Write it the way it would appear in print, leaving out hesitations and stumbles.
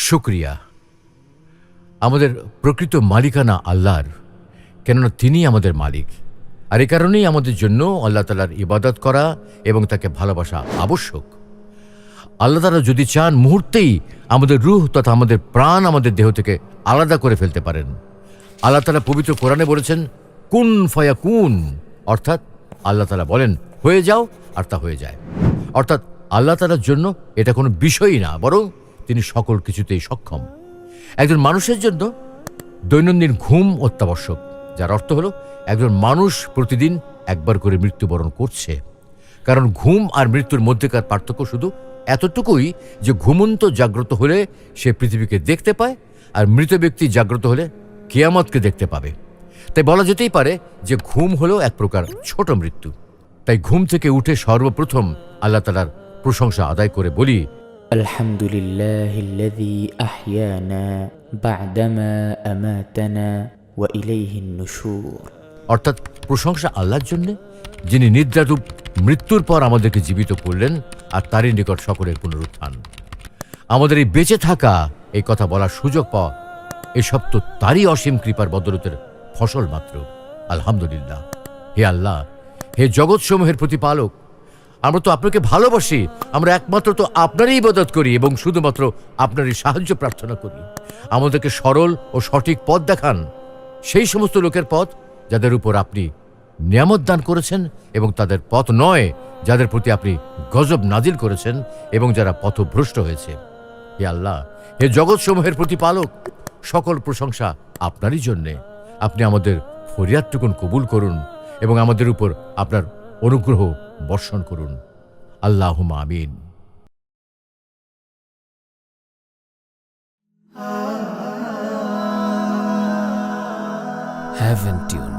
শুকরিয়া। আমাদের প্রকৃত মালিকানা আল্লাহর, কেননা তিনি আমাদের মালিক। আর এ কারণেই আমাদের জন্য আল্লাহ তাআলার ইবাদত করা এবং তাকে ভালোবাসা আবশ্যক। আল্লাহ তাআলা যদি চান মুহূর্তেই আমাদের রূহ তথা আমাদের প্রাণ আমাদের দেহ থেকে আলাদা করে ফেলতে পারেন। আল্লাহ তাআলা পবিত্র কোরআনে বলেছেন কুন ফায়াকুন, অর্থাৎ আল্লাহ তাআলা বলেন হয়ে যাও আর তা হয়ে যায়। অর্থাৎ আল্লাহ তাআলার জন্য এটা কোনো বিষয়ই না, বরং তিনি সকল কিছুতেই সক্ষম। একজন মানুষের জন্য দৈনন্দিন ঘুম অত্যাবশ্যক, যার অর্থ হলো একজন মানুষ প্রতিদিন একবার করে মৃত্যুবরণ করছে। কারণ ঘুম আর মৃত্যুর মধ্যেকার পার্থক্য শুধু এতটুকুই যে ঘুমন্ত জাগ্রত হলে সে পৃথিবীকে দেখতে পায়, আর মৃত ব্যক্তি জাগ্রত হলে কিয়ামতকে দেখতে পাবে। তাই বলা যেতেই পারে যে ঘুম হলো এক প্রকার ছোট মৃত্যু। তাই ঘুম থেকে উঠে সর্বপ্রথম আল্লাহ তাআলার প্রশংসা আদায় করে বলি আলহামদুলিল্লাহিল্লাযী আহইয়ানা বা'দামা আমাতানা ওয়া ইলাইহিন নুশুর। অর্থাৎ প্রশংসা আল্লাহর জন্য, যিনি নিদ্রারূপ মৃত্যুর পর আমাদেরকে জীবিত করলেন আর তারই নিকট সকলের পুনরুত্থান। আমাদের এই বেঁচে থাকা, এই কথা বলার সুযোগ পাওয়া, এসব তো তারই অসীম কৃপার বদৌলতের ফসল মাত্র। আলহামদুলিল্লাহ। হে আল্লাহ, হে জগৎসমূহের প্রতিপালক, আমরা তো আপনাকে ভালোবাসি। আমরা একমাত্র তো আপনারই ইবাদত করি এবং শুধুমাত্র আপনারই সাহায্য প্রার্থনা করি। আমাদেরকে সরল ও সঠিক পথ দেখান, সেই সমস্ত লোকের পথ যাদের উপর আপনি নিয়ামত দান করেছেন, এবং তাদের পথ নয় যাদের প্রতি আপনি গজব নাজিল করেছেন এবং যারা পথভ্রষ্ট হয়েছে। হে আল্লাহ, হে জগৎসমূহের প্রতিপালক, সকল প্রশংসা আপনারই জন্যে। আপনি আমাদের ফরিয়াদটুকুন কবুল করুন এবং আমাদের উপর আপনার অনুগ্রহ বর্ষণ করুন। আল্লাহুম্মা আমিন। Heaven Tune